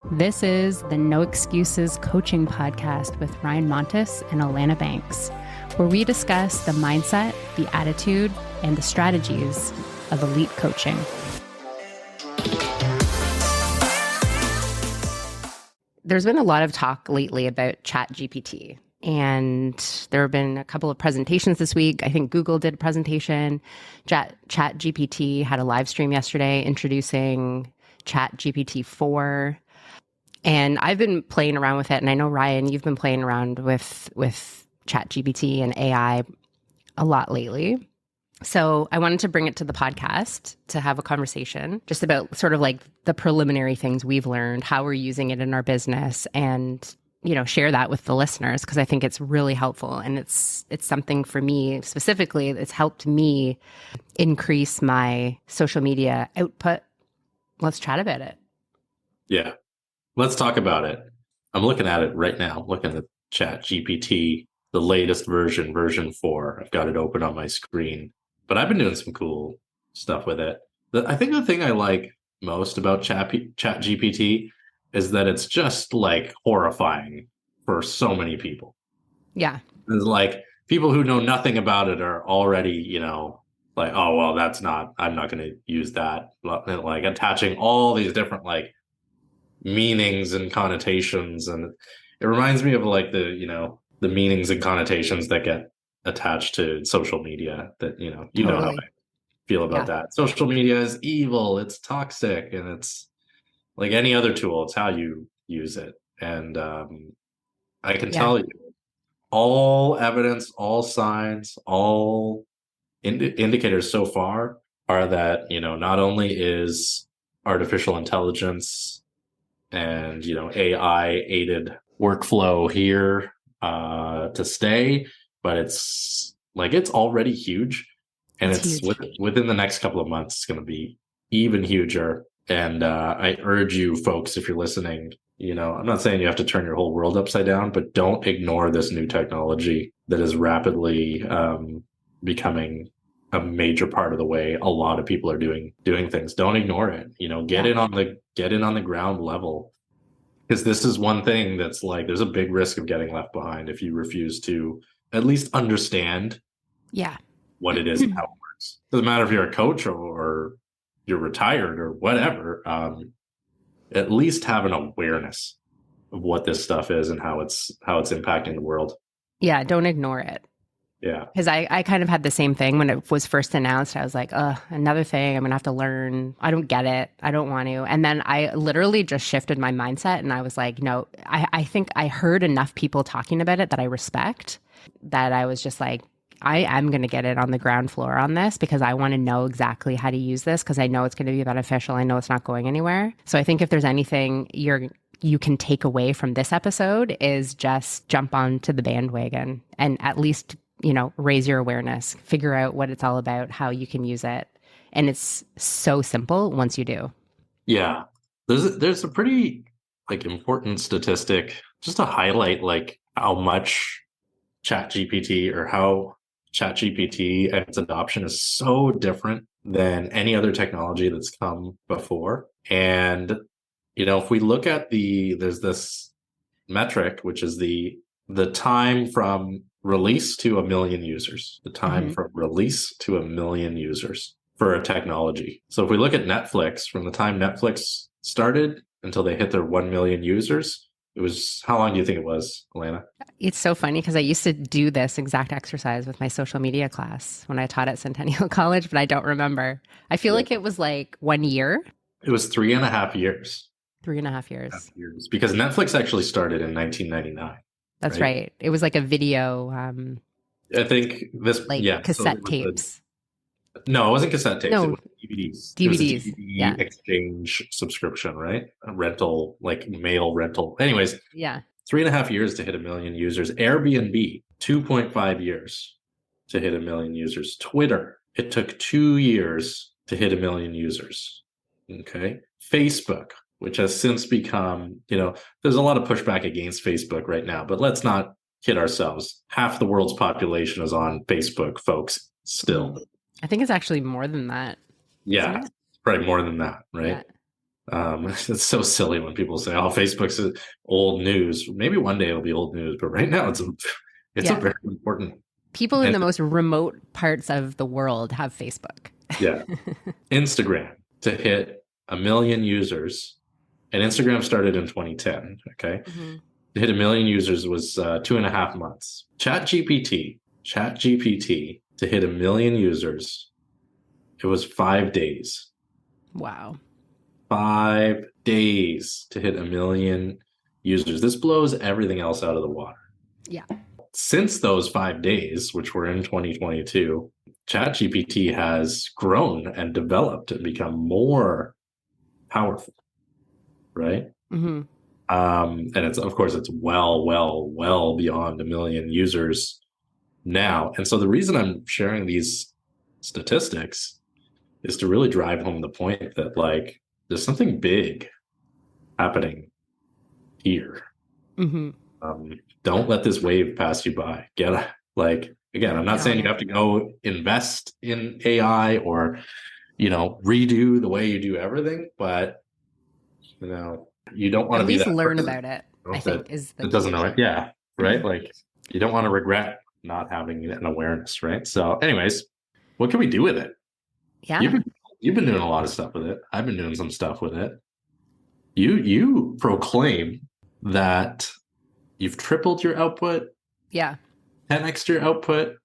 This is the No Excuses Coaching Podcast with Ryan Montes and Alana Banks, where we discuss the mindset, the attitude, and the strategies of elite coaching. There's been a lot of talk lately about Chat GPT, and there have been a couple of presentations this week. I think Google did a presentation. Chat GPT had a live stream yesterday introducing Chat GPT 4. And I've been playing around with it. And I know, Ryan, you've been playing around with Chat GPT and AI a lot lately. So I wanted to bring it to the podcast to have a conversation just about sort of like the preliminary things we've learned, how we're using it in our business, and, you know, share that with the listeners, because I think it's really helpful. And it's something for me specifically that's helped me increase my social media output. Let's chat about it. Yeah. Let's talk about it. I'm looking at it right now, looking at Chat GPT, the latest version 4. I've got it open on my screen, but I've been doing some cool stuff with it. I think the thing I like most about Chat GPT is that it's just like horrifying for so many people. Yeah. It's like people who know nothing about it are already, you know, like, oh, well, I'm not going to use that. Like attaching all these different like meanings and connotations, and it reminds me of like the meanings and connotations that get attached to social media that totally. Know how I feel about that. Social media is evil, it's toxic, and it's like any other tool, it's how you use it. And I can tell you, all evidence, all signs, all indicators so far are that not only is artificial intelligence and AI aided workflow here to stay, but it's already huge, and it's huge. Within the next couple of months it's going to be even huger. And I urge you folks, if you're listening, I'm not saying you have to turn your whole world upside down, but don't ignore this new technology that is rapidly becoming a major part of the way a lot of people are doing things. Don't ignore it. Get in on the ground level, because this is one thing that's like, there's a big risk of getting left behind if you refuse to at least understand what it is and how it works. Doesn't matter if you're a coach or you're retired or whatever. At least have an awareness of what this stuff is and how it's impacting the world. Yeah, don't ignore it. Yeah. Because I kind of had the same thing when it was first announced. I was like, another thing I'm going to have to learn. I don't get it. I don't want to. And then I literally just shifted my mindset, and I was like, no, I think I heard enough people talking about it that I respect, that I was just like, I am going to get it on the ground floor on this, because I want to know exactly how to use this, because I know it's going to be beneficial. I know it's not going anywhere. So I think if there's anything you can take away from this episode, is just jump onto the bandwagon and at least raise your awareness, figure out what it's all about, how you can use it. And it's so simple once you do. Yeah. There's a pretty important statistic just to highlight how much ChatGPT or how ChatGPT and its adoption is so different than any other technology that's come before. And, if we look at there's this metric, which is the time from release to a million users, from release to a million users for a technology. So if we look at Netflix, from the time Netflix started until they hit their 1 million users, it was, how long do you think it was, Alana? It's so funny, because I used to do this exact exercise with my social media class when I taught at Centennial College, but I don't remember. I feel like it was like 1 year. It was 3.5 years. 3.5 years. Because Netflix actually started in 1999. That's right. It was like a video. I think this, cassette tapes. No, it wasn't cassette tapes. No, it was DVDs. DVDs. It was a DVD exchange subscription, right? A rental, mail rental. Anyways, 3.5 years to hit 1 million users. Airbnb, 2.5 years to hit 1 million users. Twitter, it took 2 years to hit 1 million users. Okay. Facebook, which has since become, there's a lot of pushback against Facebook right now, but let's not kid ourselves. Half the world's population is on Facebook, folks, still. I think it's actually more than that. Yeah, probably more than that, right? It's so silly when people say, "Oh, Facebook's old news." Maybe one day it'll be old news, but right now it's a Yeah. very important. People in And the most remote parts of the world have Facebook. yeah, Instagram to hit 1 million users, and Instagram started in 2010. Okay, Hmm. to hit 1 million users was 2.5 months. Chat GPT to hit 1 million users, it was 5 days. Wow. 5 days to hit 1 million users. This blows everything else out of the water. Yeah. Since those 5 days, which were in 2022, ChatGPT has grown and developed and become more powerful, right? Hmm. And it's, of course, it's well beyond 1 million users now. And so the reason I'm sharing these statistics is to really drive home the point that, like, there's something big happening here. Hmm. Don't let this wave pass you by. Like, again, I'm not Get on saying you it. have to go invest in AI or, redo the way you do everything, but, you don't want At to be least that learn person about it, I that think, is the that doesn't key. know it. Yeah. Right. Like, you don't want to regret not having an awareness. Right. So anyways, what can we do with it? You've Yeah. been, you've been doing a lot of stuff with it. I've been doing some stuff with it. You proclaim that you've tripled your output, Yeah. 10x your output,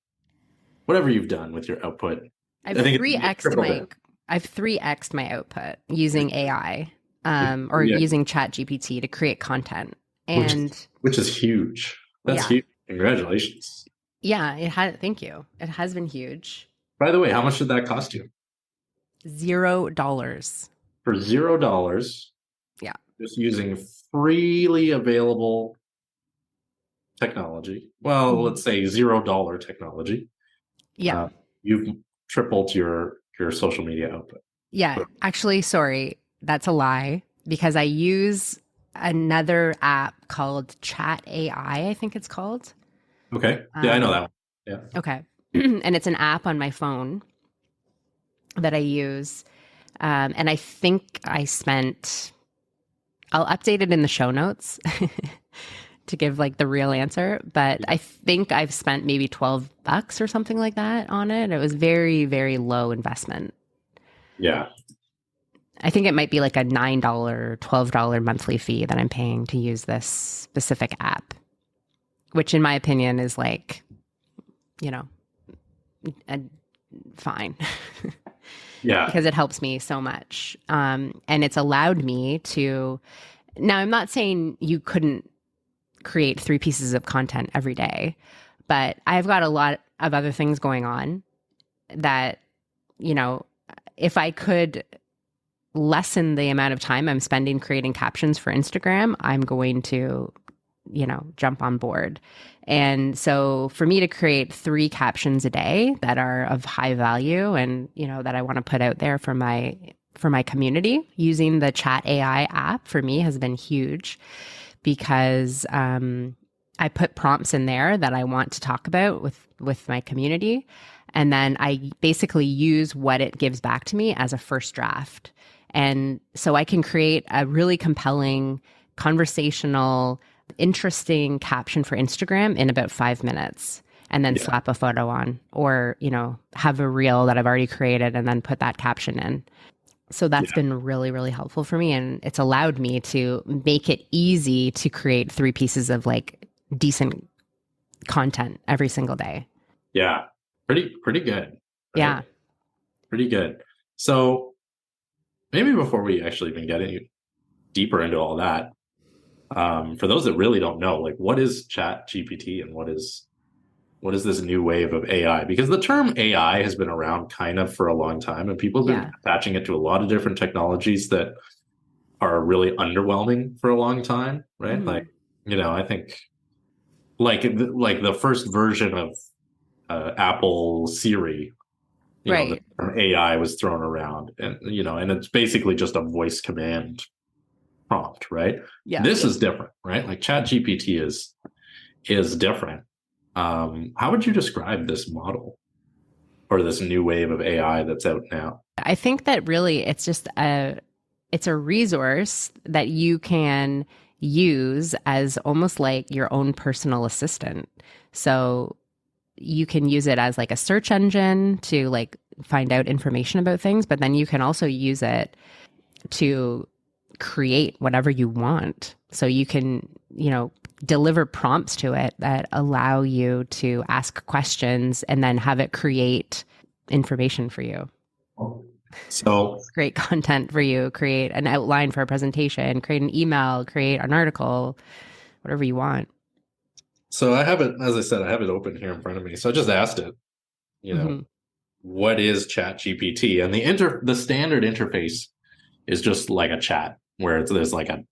whatever you've done with your output. I've I think it's 3x'd tripled my it. I've 3x'd my output using AI, or Yeah, using Chat GPT to create content. which And which is huge. That's yeah, huge. Congratulations. yeah, it had thank you. It has been huge. By the way, how much did that cost you? $0. For $0, Yeah. just using freely available technology. Well, Mhm. let's say $0 technology. Yeah. Uh, you've tripled your social media output. Yeah. Actually, sorry, that's a lie because I use another app called Chat AI, I think it's called. Okay. Yeah, I know Um, that one. Yeah. okay. And it's an app on my phone that I use. And I think I'll update it in the show notes to give like the real answer, but I think I've spent maybe $12 or something like that on it. It was very, very low investment. Yeah. I think it might be like a $9, $12 monthly fee that I'm paying to use this specific app, which in my opinion is like, you know, a, fine. Yeah. Because it helps me so much. And it's allowed me to, now I'm not saying you couldn't create 3 pieces of content every day, but I've got a lot of other things going on that, you know, if I could lessen the amount of time I'm spending creating captions for Instagram, I'm going to, jump on board. And so for me to create 3 captions a day that are of high value and, that I want to put out there for my community, using the Chat AI app for me has been huge because I put prompts in there that I want to talk about with my community. And then I basically use what it gives back to me as a first draft. And so I can create a really compelling, conversational, interesting caption for Instagram in about 5 minutes and then Yeah. slap a photo on, or, have a reel that I've already created and then put that caption in. So that's Yeah. been really, really helpful for me. And it's allowed me to make it easy to create 3 pieces of like decent content every single day. Yeah. Pretty good. Right? Yeah. Pretty good. So maybe before we actually even get any deeper into all that, for those that really don't know, like, what is Chat GPT and what is this new wave of AI? Because the term AI has been around kind of for a long time, and people have been Yeah. attaching it to a lot of different technologies that are really underwhelming for a long time, right? Mhm. Like, I think like the first version of Apple Siri, the Right. term AI was thrown around, and it's basically just a voice command prompt, right? Yeah. This is different, right? Like Chat GPT is different. How would you describe this model or this new wave of AI that's out now? I think that really it's just it's a resource that you can use as almost like your own personal assistant. So you can use it as like a search engine to like find out information about things, but then you can also use it to create whatever you want. So you can, deliver prompts to it that allow you to ask questions and then have it create information for you. So Create content for you, create an outline for a presentation, create an email, create an article, whatever you want. So I have it, as I said, I have it open here in front of me. So I just asked it, Mm-hmm. what is Chat GPT? And the standard interface is just like a chat where there's like a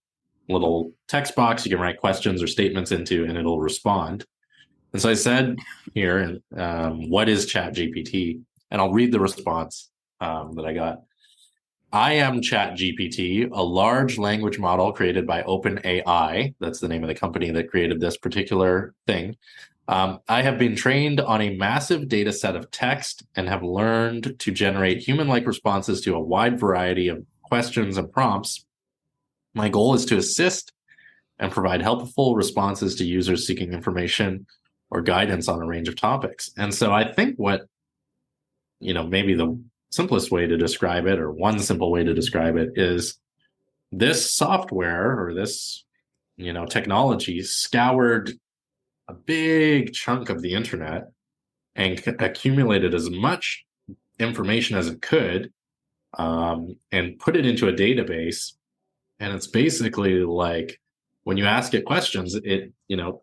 little text box you can write questions or statements into, and it'll respond. And so I said here, what is Chat GPT? And I'll read the response that I got. I am Chat GPT, a large language model created by OpenAI. That's the name of the company that created this particular thing. I have been trained on a massive data set of text and have learned to generate human-like responses to a wide variety of questions and prompts. My goal is to assist and provide helpful responses to users seeking information or guidance on a range of topics. And so I think what, maybe the simplest way to describe it, or one simple way to describe it, is this software or this, technology scoured a big chunk of the internet and accumulated as much information as it could, and put it into a database. And it's basically like when you ask it questions, it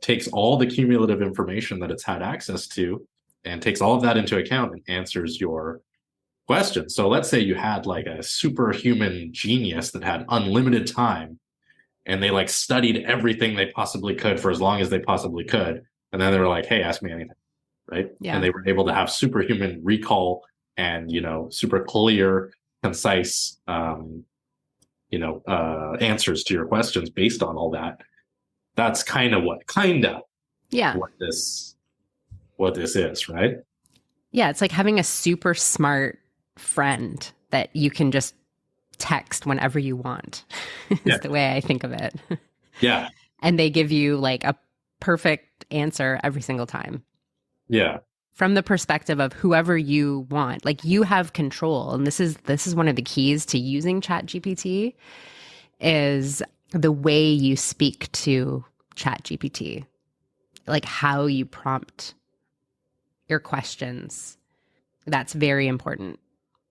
takes all the cumulative information that it's had access to and takes all of that into account and answers your question. So let's say you had like a superhuman genius that had unlimited time, and they like studied everything they possibly could for as long as they possibly could. And then they were like, hey, ask me anything. Right. Yeah. And they were able to have superhuman recall and, super clear, concise, answers to your questions based on all that. That's kind of what this is, right? Yeah. It's like having a super smart friend that you can just text whenever you want is the way I think of it. Yeah. And they give you like a perfect answer every single time. Yeah. From the perspective of whoever you want. Like you have control. And this is one of the keys to using Chat GPT is the way you speak to Chat GPT. Like how you prompt your questions. That's very important.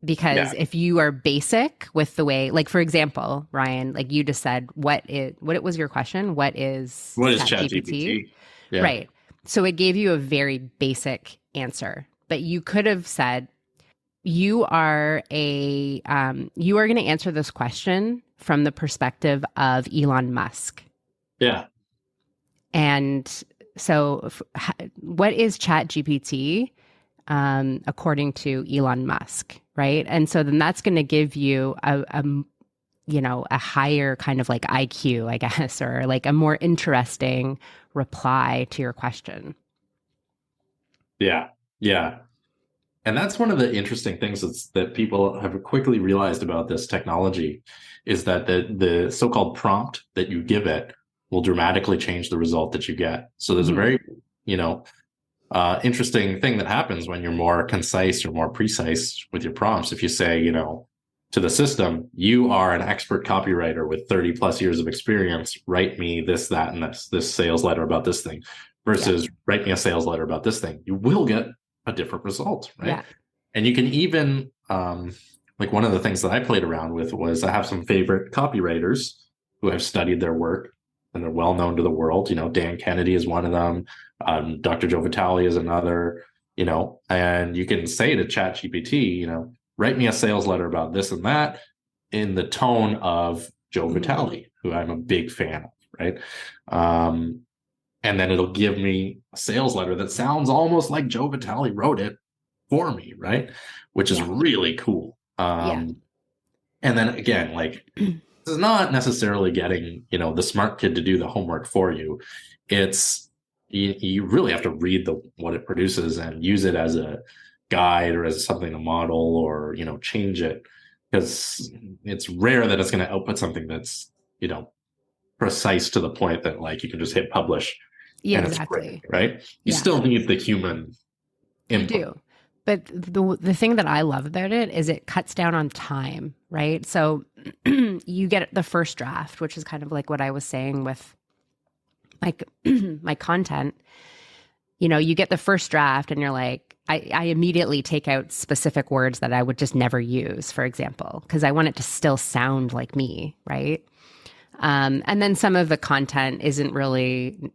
Because if you are basic with the way, like for example, Ryan, like you just said, what was your question? What is Chat GPT? Yeah. Right. So it gave you a very basic answer, but you could have said, you are going to answer this question from the perspective of Elon Musk. Yeah. And so what is Chat GPT according to Elon Musk? Right. And so then that's going to give you a higher kind of like IQ, I guess, or like a more interesting reply to your question. Yeah. Yeah. And that's one of the interesting things that people have quickly realized about this technology is that the so-called prompt that you give it will dramatically change the result that you get. So there's a very, interesting thing that happens when you're more concise or more precise with your prompts. If you say, to the system, you are an expert copywriter with 30 plus years of experience, write me this, that, and this sales letter about this thing versus write me a sales letter about this thing, you will get a different result, right? Yeah. And you can even, like one of the things that I played around with was I have some favorite copywriters who have studied their work and they're well known to the world. Dan Kennedy is one of them. Dr. Joe Vitale is another, and you can say to ChatGPT, write me a sales letter about this and that in the tone of Joe Vitale, who I'm a big fan of, right? And then it'll give me a sales letter that sounds almost like Joe Vitale wrote it for me, right? Which is really cool. And then again, like this is not necessarily getting, the smart kid to do the homework for you. It's you really have to read what it produces and use it as a guide or as something to model or, change it because it's rare that it's going to output something that's, precise to the point that like you can just hit publish Yeah, and it's great, exactly. right? You Yeah, still need the human you input. do. But the thing that I love about it is it cuts down on time, right? So you get the first draft, which is kind of like what I was saying with like my content. You get the first draft and you're like, I immediately take out specific words that I would just never use, for example, because I want it to still sound like me, right? And then some of the content isn't really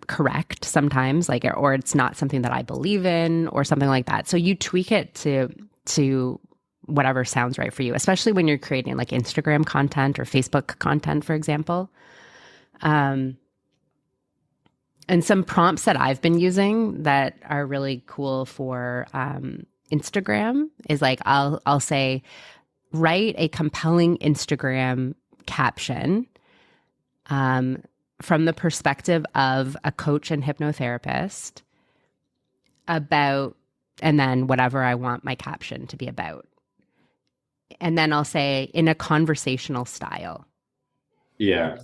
correct sometimes, like, or it's not something that I believe in or something like that. So you tweak it to whatever sounds right for you, especially when you're creating like Instagram content or Facebook content, for example. And some prompts that I've been using that are really cool for Instagram is like I'll say, write a compelling Instagram caption from the perspective of a coach and hypnotherapist about, and then whatever I want my caption to be about. And then I'll say in a conversational style. Yeah.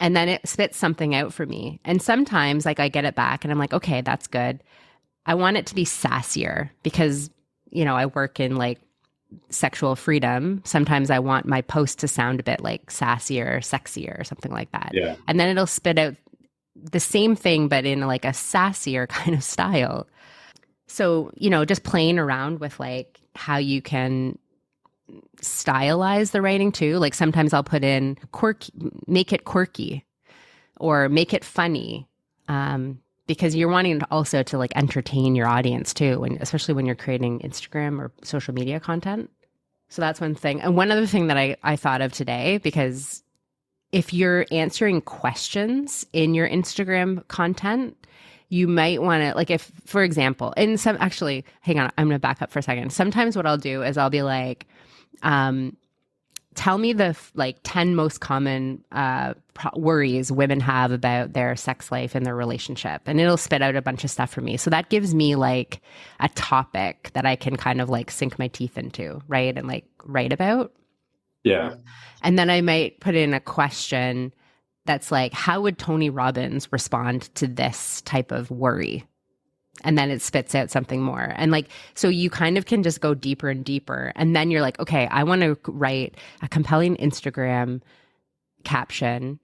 And then it spits something out for me. And sometimes like I get it back and I'm like, okay, that's good. I want it to be sassier because, I work in like sexual freedom. Sometimes I want my post to sound a bit like sassier or sexier or something like that. Yeah. And then it'll spit out the same thing, but in like a sassier kind of style. So, just playing around with like how you can stylize the writing too. Like sometimes I'll put in make it quirky or make it funny. Because you're wanting also to like entertain your audience too, and especially when you're creating Instagram or social media content. So that's one thing. And one other thing that I thought of today, because if you're answering questions in your Instagram content, you might want to, like, if, for example, actually, hang on, I'm going to back up for a second. Sometimes what I'll do is I'll be like, tell me the 10 most common worries women have about their sex life and their relationship. And it'll spit out a bunch of stuff for me. So that gives me like a topic that I can kind of like sink my teeth into, right? And like write about. Yeah. And then I might put in a question that's like, how would Tony Robbins respond to this type of worry? And then it spits out something more. And like, so you kind of can just go deeper and deeper. And then you're like, okay, I want to write a compelling Instagram caption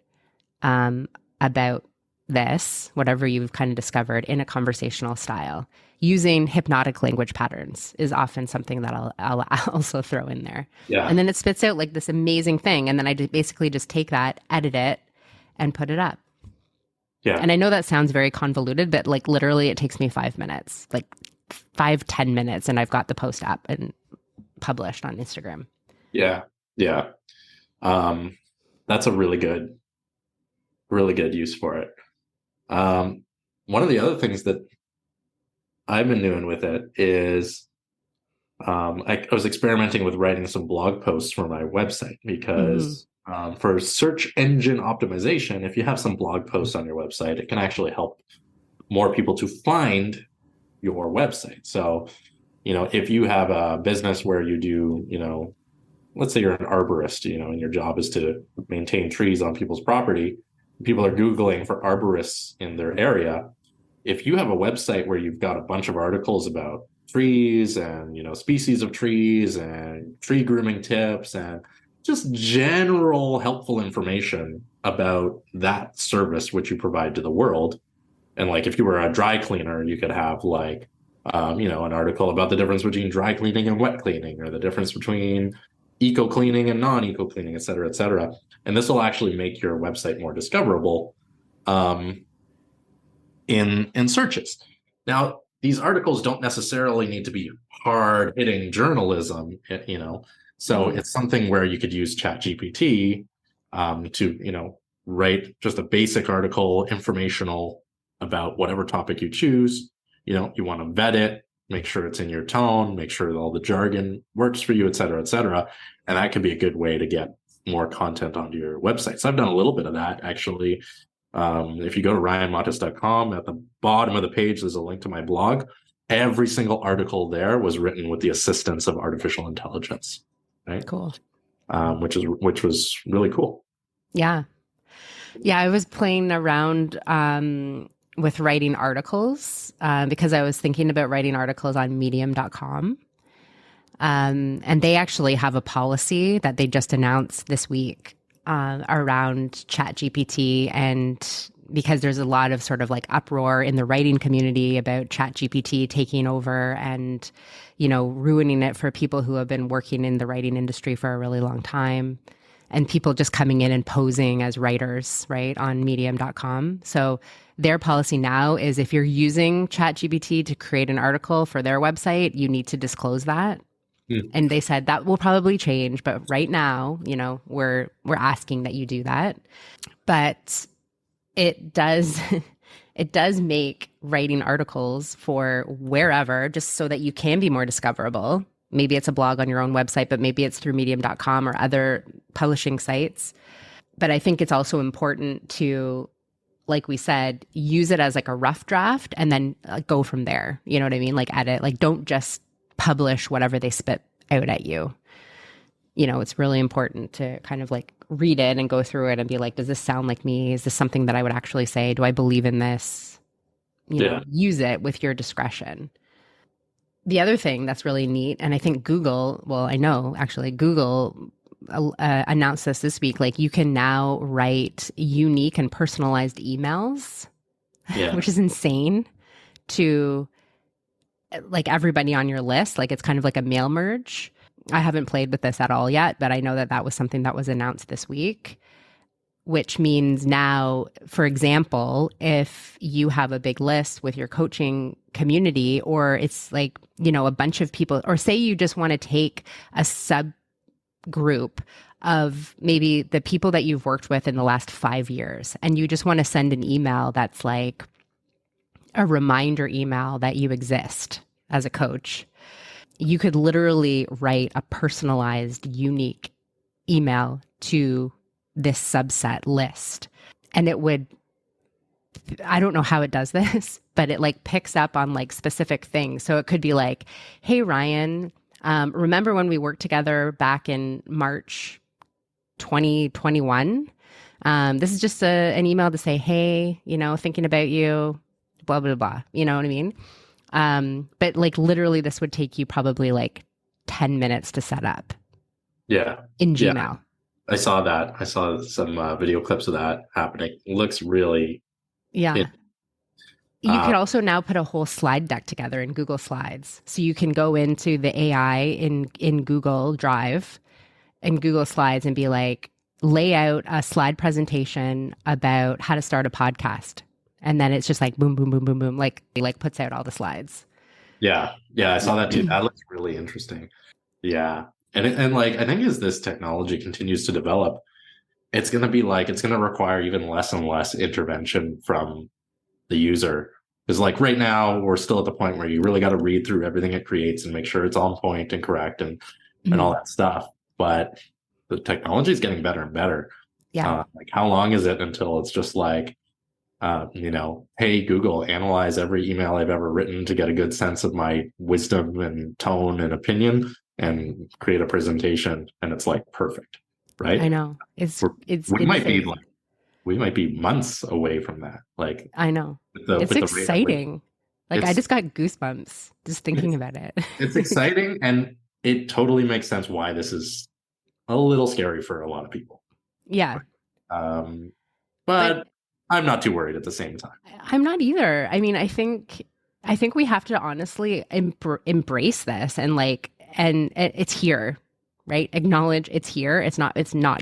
about this, whatever you've kind of discovered, in a conversational style. Using hypnotic language patterns is often something that I'll also throw in there. Yeah. And then it spits out like this amazing thing. And then I basically just take that, edit it, and put it up. Yeah. And I know that sounds very convoluted, but like literally it takes me 5 minutes, like 5-10 minutes, and I've got the post up and published on Instagram. Yeah. Yeah. That's a really good use for it. One of the other things that I've been doing with it is I was experimenting with writing some blog posts for my website because for search engine optimization, if you have some blog posts on your website, it can actually help more people to find your website. So, if you have a business where you do, let's say you're an arborist, and your job is to maintain trees on people's property, people are Googling for arborists in their area. If you have a website where you've got a bunch of articles about trees and, species of trees and tree grooming tips and just general helpful information about that service which you provide to the world. And like if you were a dry cleaner, you could have like, an article about the difference between dry cleaning and wet cleaning, or the difference between eco cleaning and non-eco cleaning, et cetera, et cetera. And this will actually make your website more discoverable in searches. Now, these articles don't necessarily need to be hard-hitting journalism, so it's something where you could use Chat GPT to, write just a basic article, informational about whatever topic you choose. You want to vet it, make sure it's in your tone, make sure that all the jargon works for you, et cetera, et cetera. And that can be a good way to get more content onto your website. So I've done a little bit of that, actually. If you go to ryanmatis.com, at the bottom of the page, there's a link to my blog. every single article there was written with the assistance of artificial intelligence, right? Cool. Which was really cool. Yeah. Yeah, I was playing around with writing articles because I was thinking about writing articles on medium.com. And they actually have a policy that they just announced this week around Chat GPT. And because there's a lot of sort of like uproar in the writing community about Chat GPT taking over and, you know, ruining it for people who have been working in the writing industry for a really long time. And people just coming in and posing as writers, right, on medium.com. So their policy now is if you're using ChatGPT to create an article for their website, you need to disclose that. And they said that will probably change, but right now, you know, we're asking that you do that. But it does it does make writing articles for wherever just so that you can be more discoverable. Maybe it's a blog on your own website, but maybe it's through medium.com or other publishing sites. But I think it's also important to, like we said, use it as like a rough draft and then go from there. You know what I mean? Like edit, like don't just publish whatever they spit out at you. You know, it's really important to kind of like read it and go through it and be like, does this sound like me? Is this something that I would actually say? Do I believe in this? You know, use it with your discretion. The other thing that's really neat, and I think Google, well, I know actually Google announced this week, like you can now write unique and personalized emails, which is insane, to like everybody on your list. Like it's kind of like a mail merge. I haven't played with this at all yet, but I know that that was something that was announced this week, which means now, for example, if you have a big list with your coaching community, or it's like, you know, a bunch of people, or say you just want to take a subgroup of maybe the people that you've worked with in the last 5 years, and you just want to send an email that's like a reminder email that you exist as a coach, you could literally write a personalized, unique email to this subset list. And it would, I don't know how it does this, but it like picks up on like specific things. So it could be like, hey, Ryan, remember when we worked together back in March 2021? This is just an email to say, hey, you know, thinking about you, blah, blah, blah. You know what I mean? But like literally this would take you probably like 10 minutes to set up. Yeah. In Gmail. Yeah. I saw that. I saw some video clips of that happening. It looks really... Yeah. You could also now put a whole slide deck together in Google Slides. So you can go into the AI in Google Drive and Google Slides and be like, lay out a slide presentation about how to start a podcast. And then it's just like boom, boom, boom, boom, boom. Like it like puts out all the slides. Yeah. Yeah. I saw that too. That looks really interesting. Yeah. And like, I think as this technology continues to develop, it's going to be like, it's going to require even less and less intervention from the user. Because like right now, we're still at the point where you really got to read through everything it creates and make sure it's on point and correct and all that stuff. But the technology is getting better and better. Yeah. Like how long is it until it's just like, you know, hey, Google, analyze every email I've ever written to get a good sense of my wisdom and tone and opinion and create a presentation. And it's like perfect. Right. I know. We might be like, we might be months away from that. Like, I know. It's exciting. Like I just got goosebumps just thinking about it. It's exciting. And it totally makes sense why this is a little scary for a lot of people. Yeah. But I'm not too worried at the same time. I'm not either. I mean, I think we have to honestly embrace this and like, and it's here, right? Acknowledge it's here. It's not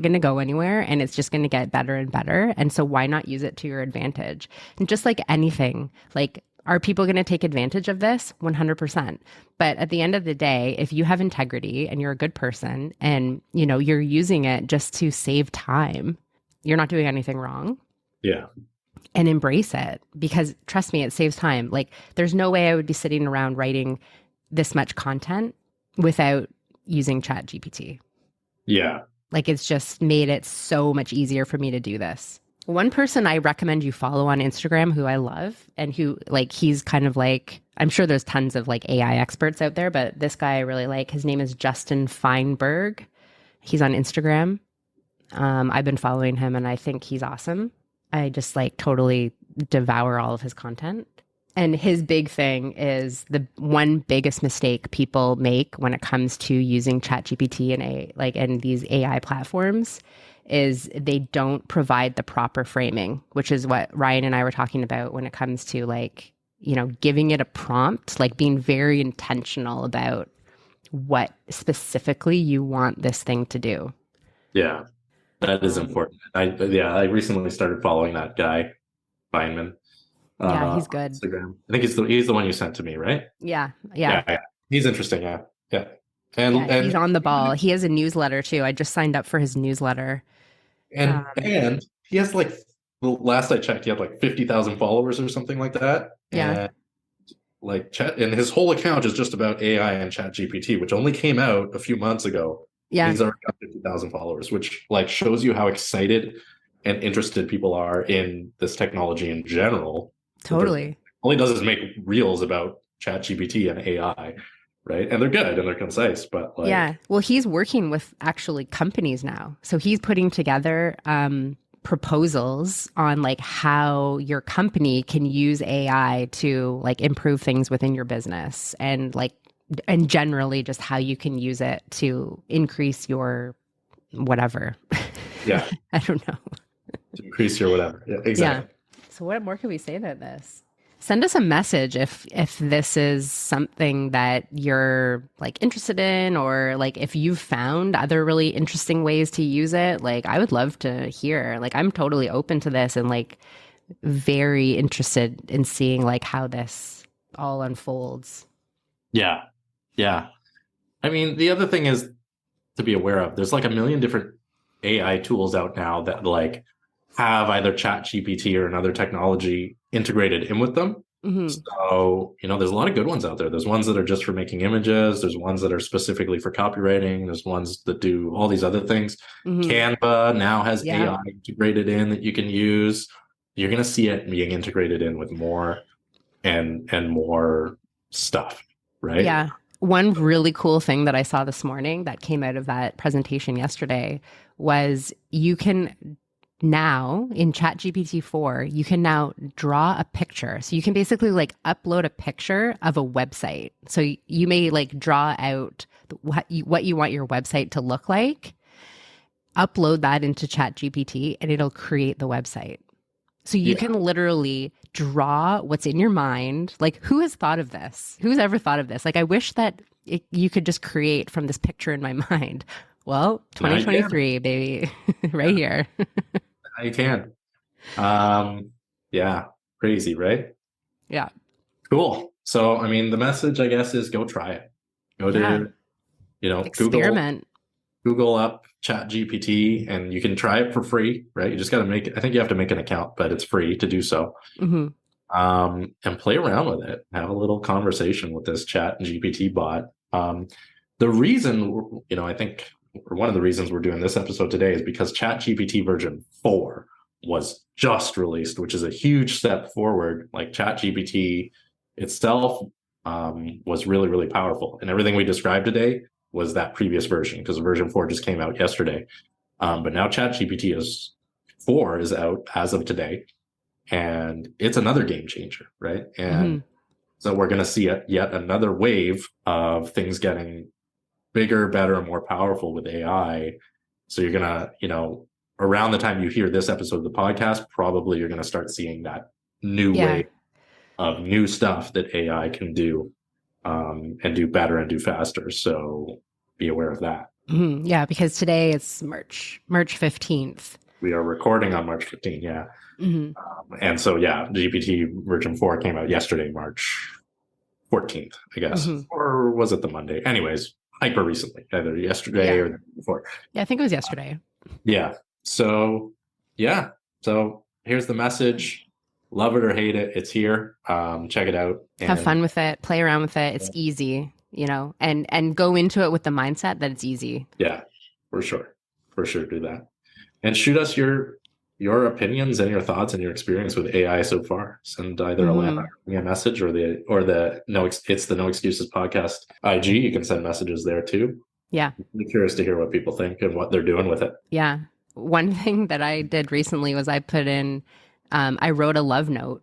going to go anywhere, and it's just going to get better and better. And so why not use it to your advantage? And just like anything, like, are people going to take advantage of this? 100%. But at the end of the day, if you have integrity and you're a good person and, you know, you're using it just to save time, you're not doing anything wrong. Yeah. And embrace it, because trust me, it saves time. Like there's no way I would be sitting around writing this much content without using Chat GPT. Yeah. Like it's just made it so much easier for me to do this. One person I recommend you follow on Instagram who I love and who like, he's kind of like I'm sure there's tons of like AI experts out there, but this guy I really like. His name is Justin Feinberg. He's on Instagram. I've been following him and I think he's awesome. I just like totally devour all of his content. And his big thing is the one biggest mistake people make when it comes to using ChatGPT and these AI platforms is they don't provide the proper framing, which is what Ryan and I were talking about when it comes to like, giving it a prompt, like being very intentional about what specifically you want this thing to do. Yeah, that is important. I recently started following that guy, Feynman, Yeah, he's on good. Instagram. I think he's the one you sent to me, right? Yeah, yeah. Yeah. He's interesting. Yeah, yeah. Yeah, he's And on the ball. He has a newsletter too. I just signed up for his newsletter. and he has like, the last I checked, he had like 50,000 followers or something like that. Yeah. And like chat, and his whole account is just about AI and Chat GPT, which only came out a few months ago. Yeah. He's already got 50,000 followers, which like shows you how excited and interested people are in this technology in general. Totally. All he does is make reels about Chat GPT and AI, right? And they're good and they're concise, but like, Yeah. Well, he's working with actually companies now. So he's putting together proposals on like how your company can use AI to like improve things within your business and generally just how you can use it to increase your whatever. Yeah. I don't know. To increase your whatever. Yeah, exactly. Yeah. So what more can we say about this? Send us a message if this is something that you're like interested in, or like if you've found other really interesting ways to use it. Like I would love to hear. Like I'm totally open to this and like very interested in seeing like how this all unfolds. Yeah. Yeah. I mean, the other thing is to be aware of, there's like a million different AI tools out now that like have either Chat GPT or another technology integrated in with them. Mm-hmm. So, there's a lot of good ones out there. There's ones that are just for making images. There's ones that are specifically for copywriting. There's ones that do all these other things. Mm-hmm. Canva now has Yeah. AI integrated in that you can use. You're going to see it being integrated in with more and more stuff, right? Yeah. One really cool thing that I saw this morning that came out of that presentation yesterday was you can now in Chat GPT 4, you can now draw a picture. So you can basically like upload a picture of a website. So you may like draw out what you want your website to look like, upload that into Chat GPT, and it'll create the website. So you can literally draw what's in your mind. Like, who has thought of this? Who's ever thought of this? Like, I wish that you could just create from this picture in my mind. Well, 2023, baby, right here. You can. Yeah, crazy, right? Yeah. Cool. So, I mean, the message, I guess, is go try it. Go to, experiment. Google up Chat GPT, and you can try it for free, right? You just got to I think you have to make an account, but it's free to do so. Mm-hmm. And play around with it. Have a little conversation with this Chat GPT bot. The reason, I think one of the reasons we're doing this episode today is because Chat GPT version 4 was just released, which is a huge step forward. Like Chat GPT itself was really, really powerful. And everything we described today was that previous version, because version 4 just came out yesterday. But now Chat GPT 4 is out as of today. And it's another game changer, right? And so we're going to see yet another wave of things getting bigger, better, and more powerful with AI. So you're going to, around the time you hear this episode of the podcast, probably you're going to start seeing that new wave of new stuff that AI can do and do better and do faster. So be aware of that. Mm-hmm. Yeah, because today it's March 15th. We are recording on March 15th, yeah. Mm-hmm. And so, yeah, GPT version 4 came out yesterday, March 14th, I guess. Mm-hmm. Or was it the Monday? Anyways, hyper recently, either yesterday or the day before. Yeah, I think it was yesterday. Yeah. So, yeah. So here's the message. Love it or hate it, it's here. Check it out. Have fun with it. Play around with it. It's easy, and go into it with the mindset that it's easy. Yeah, for sure. For sure, do that. And shoot us your your opinions and your thoughts and your experience with AI so far. Send either a message or it's the No Excuses podcast IG. You can send messages there too. Yeah. I'm curious to hear what people think and what they're doing with it. Yeah. One thing that I did recently was I put in, I wrote a love note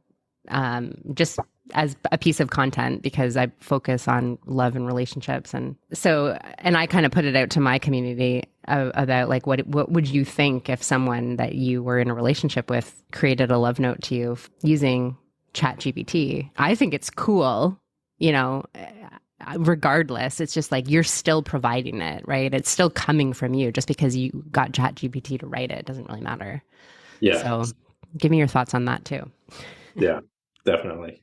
just as a piece of content because I focus on love and relationships. And I kind of put it out to my community about like, what would you think if someone that you were in a relationship with created a love note to you using Chat GPT? I think it's cool, regardless. It's just like, you're still providing it, right? It's still coming from you. Just because you got Chat GPT to write it doesn't really matter. Yeah. So give me your thoughts on that too. Yeah, definitely.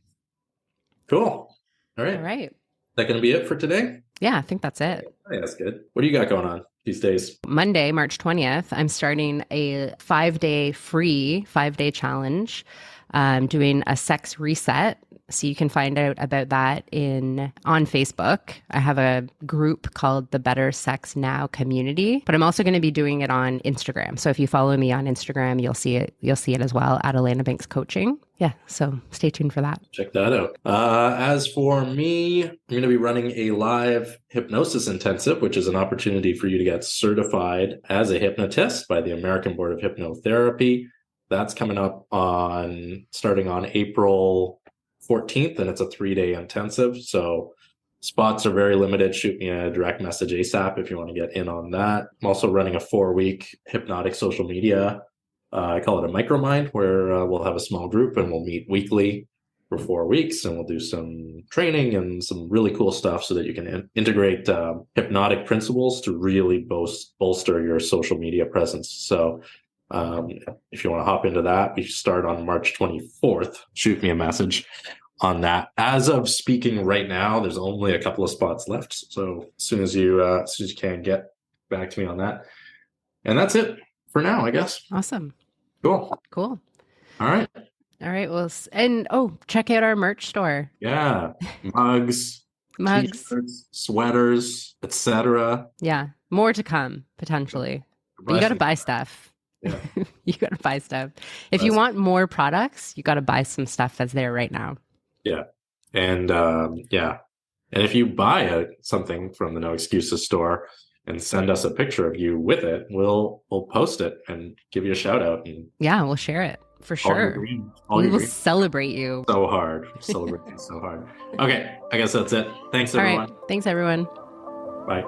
Cool. All right. All right. That going to be it for today? Yeah, I think that's it. Yeah, that's good. What do you got going on these days? Monday, March 20th, I'm starting a 5-day challenge. I'm doing a sex reset. So you can find out about that on Facebook. I have a group called the Better Sex Now Community, but I'm also going to be doing it on Instagram. So if you follow me on Instagram, you'll see it as well at Elena Banks Coaching. Yeah, so stay tuned for that. Check that out. As for me, I'm going to be running a live hypnosis intensive, which is an opportunity for you to get certified as a hypnotist by the American Board of Hypnotherapy. That's coming up starting on April 14th, and it's a 3-day intensive. So spots are very limited. Shoot me a direct message ASAP if you want to get in on that. I'm also running a 4-week hypnotic social media. I call it a micromind, where we'll have a small group and we'll meet weekly for 4 weeks, and we'll do some training and some really cool stuff so that you can integrate hypnotic principles to really bolster your social media presence. So if you want to hop into that, we start on March 24th. Shoot me a message on that. As of speaking right now, there's only a couple of spots left. So as soon as you can, get back to me on that. And that's it for now, I guess. Awesome. Cool. All right. Well, and check out our merch store. Yeah. Mugs, t-shirts, sweaters, etc. Yeah. More to come, potentially. But you got to buy stuff. Yeah. You got to buy stuff. If you want more products, you got to buy some stuff that's there right now. Yeah. And and if you buy something from the No Excuses store and send us a picture of you with it, we'll post it and give you a shout out. And we'll share it for sure. We will celebrate you so hard. Celebrate you so hard. Okay, I guess that's it. Thanks, everyone. All right. Thanks, everyone. Bye.